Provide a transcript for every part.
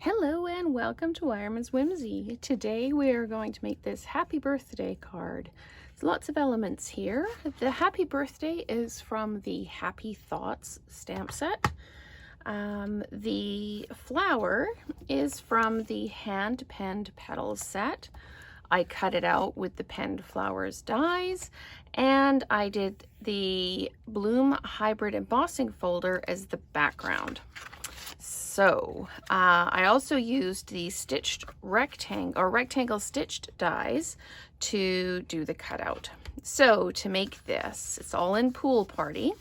Hello and welcome to Wireman's Whimsy. Today we are going to make this happy birthday card. There's lots of elements here. The happy birthday is from the Happy Thoughts stamp set. The flower is from the hand-penned Petals set. I cut it out with the penned flowers dies, and I did the Bloom Hybrid Embossing folder as the background. So I also used the stitched rectangle stitched dies to do the cutout. So to make this, it's all in Pool Party.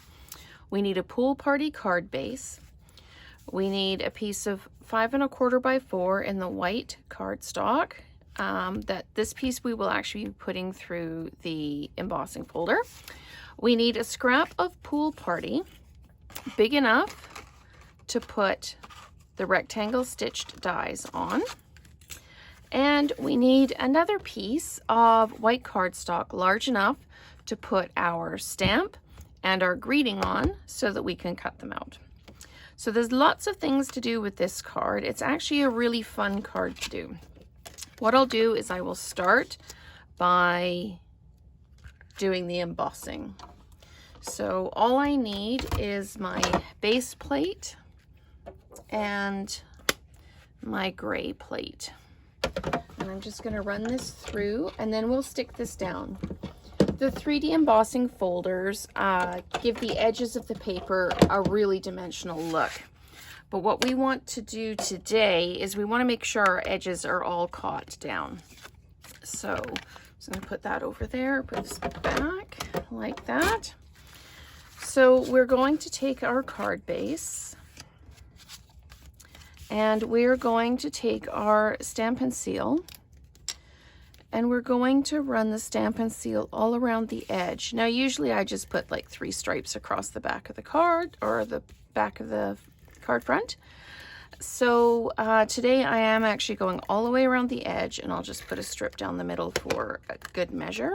We need a Pool Party card base. We need a piece of 5 1/4 by 4 in the white cardstock. This piece we will actually be putting through the embossing folder. We need a scrap of Pool Party, big enough to put the rectangle stitched dies on. And we need another piece of white cardstock large enough to put our stamp and our greeting on so that we can cut them out. So there's lots of things to do with this card. It's actually a really fun card to do. What I'll do is I will start by doing the embossing. So all I need is my base plate and my gray plate. And I'm just going to run this through and then we'll stick this down. The 3D embossing folders give the edges of the paper a really dimensional look. But what we want to do today is we want to make sure our edges are all caught down. So I'm just going to put that over there, put this back like that. So we're going to take our card base and we're going to take our Stampin' Seal and we're going to run the Stampin' Seal all around the edge. Now usually I just put like 3 stripes across the back of the card or the back of the card front. So today I am actually going all the way around the edge and I'll just put a strip down the middle for a good measure.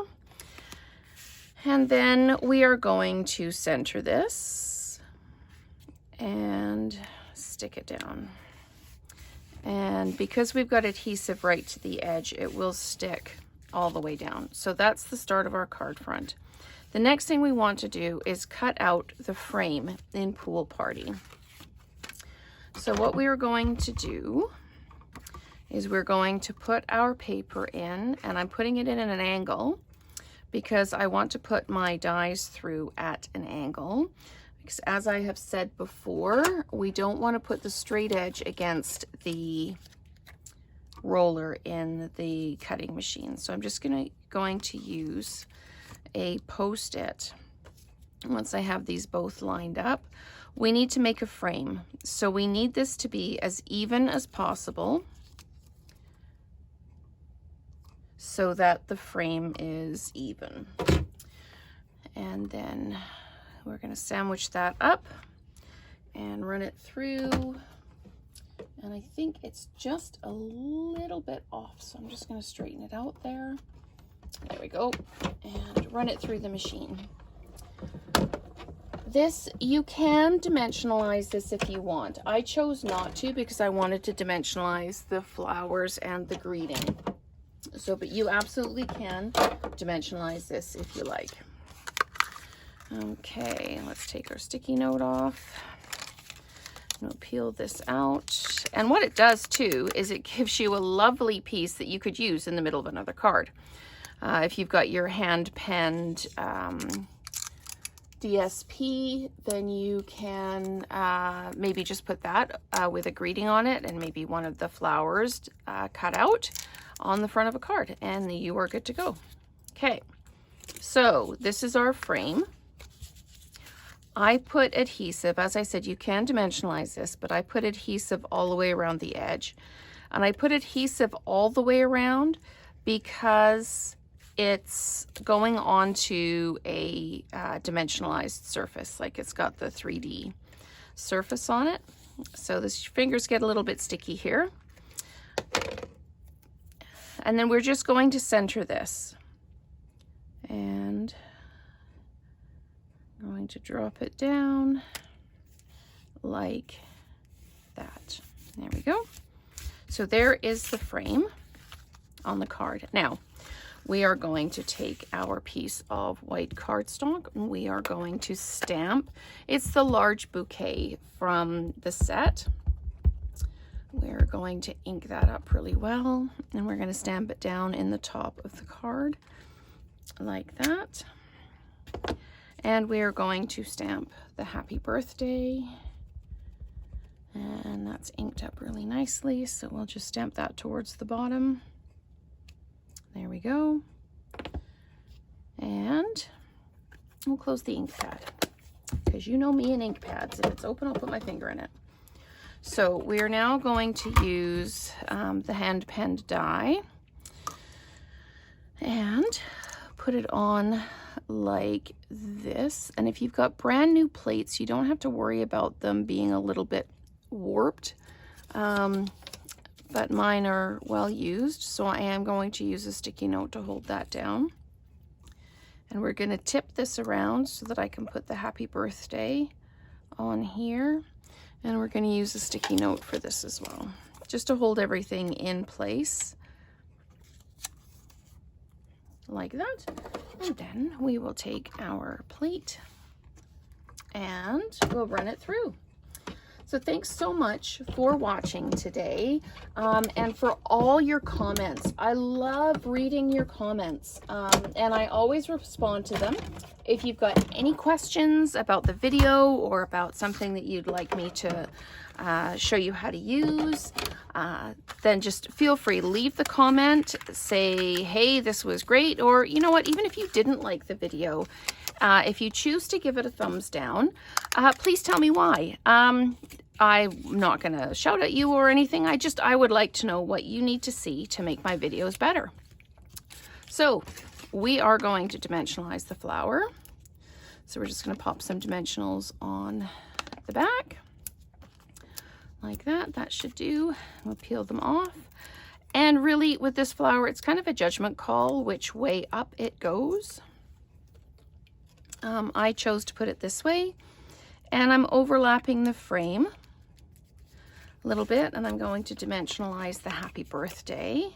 And then we are going to center this and stick it down. And because we've got adhesive right to the edge, it will stick all the way down. So that's the start of our card front. The next thing we want to do is cut out the frame in Pool Party. So what we are going to do is we're going to put our paper in, and I'm putting it in at an angle because I want to put my dies through at an angle. Because as I have said before, we don't want to put the straight edge against the roller in the cutting machine. So I'm just going to use a Post-it. Once I have these both lined up, we need to make a frame. So we need this to be as even as possible so that the frame is even. And then we're going to sandwich that up and run it through. And I think it's just a little bit off, so I'm just going to straighten it out there. There we go. And run it through the machine. This, you can dimensionalize this if you want. I chose not to because I wanted to dimensionalize the flowers and the greeting. So, but you absolutely can dimensionalize this if you like. Okay, let's take our sticky note off. We'll peel this out. And what it does too is it gives you a lovely piece that you could use in the middle of another card. If you've got your hand-penned DSP, then you can maybe just put that with a greeting on it and maybe one of the flowers cut out on the front of a card, and you are good to go. Okay, so this is our frame. I put adhesive, as I said, you can dimensionalize this, but I put adhesive all the way around the edge. And I put adhesive all the way around because it's going onto a dimensionalized surface, like it's got the 3D surface on it. So the fingers get a little bit sticky here. And then we're just going to center this. And I'm going to drop it down like that. There we go. So there is the frame on the card. Now, we are going to take our piece of white cardstock and we are going to stamp. It's the large bouquet from the set. We're going to ink that up really well, and we're going to stamp it down in the top of the card like that. And we're going to stamp the happy birthday, and that's inked up really nicely, so we'll just stamp that towards the bottom. There we go. And we'll close the ink pad, because you know me and ink pads. If it's open, I'll put my finger in it. So we are now going to use the hand penned die and put it on like this. And if you've got brand new plates, you don't have to worry about them being a little bit warped. But mine are well used, so I am going to use a sticky note to hold that down. And we're going to tip this around so that I can put the happy birthday on here. And we're going to use a sticky note for this as well, just to hold everything in place like that. And then we will take our plate and we'll run it through. So thanks so much for watching today, and for all your comments. I love reading your comments, and I always respond to them. If you've got any questions about the video or about something that you'd like me to show you how to use, then just feel free, leave the comment, say, hey, this was great, or you know what, even if you didn't like the video, if you choose to give it a thumbs down, please tell me why. I'm not going to shout at you or anything. I would like to know what you need to see to make my videos better. So we are going to dimensionalize the flower. So we're just going to pop some dimensionals on the back like that. That should do. We'll peel them off. And really with this flower, it's kind of a judgment call which way up it goes. I chose to put it this way, and I'm overlapping the frame a little bit, and I'm going to dimensionalize the happy birthday.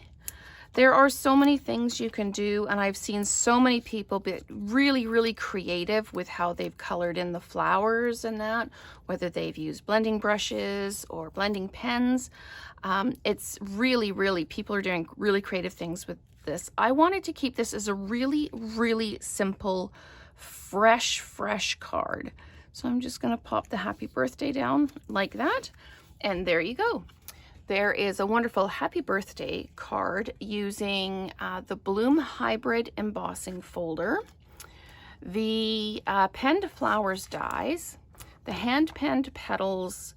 There are so many things you can do, and I've seen so many people be really, really creative with how they've colored in the flowers and that, whether they've used blending brushes or blending pens. It's really, really, people are doing really creative things with this. I wanted to keep this as a really, really simple, fresh card. So I'm just going to pop the happy birthday down like that, and there you go. There is a wonderful happy birthday card using the Bloom Hybrid Embossing folder, the penned flowers dies, the hand penned petals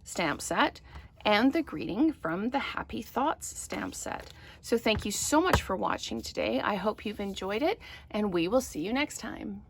stamp set, and the greeting from the Happy Thoughts stamp set. So thank you so much for watching today. I hope you've enjoyed it, and we will see you next time.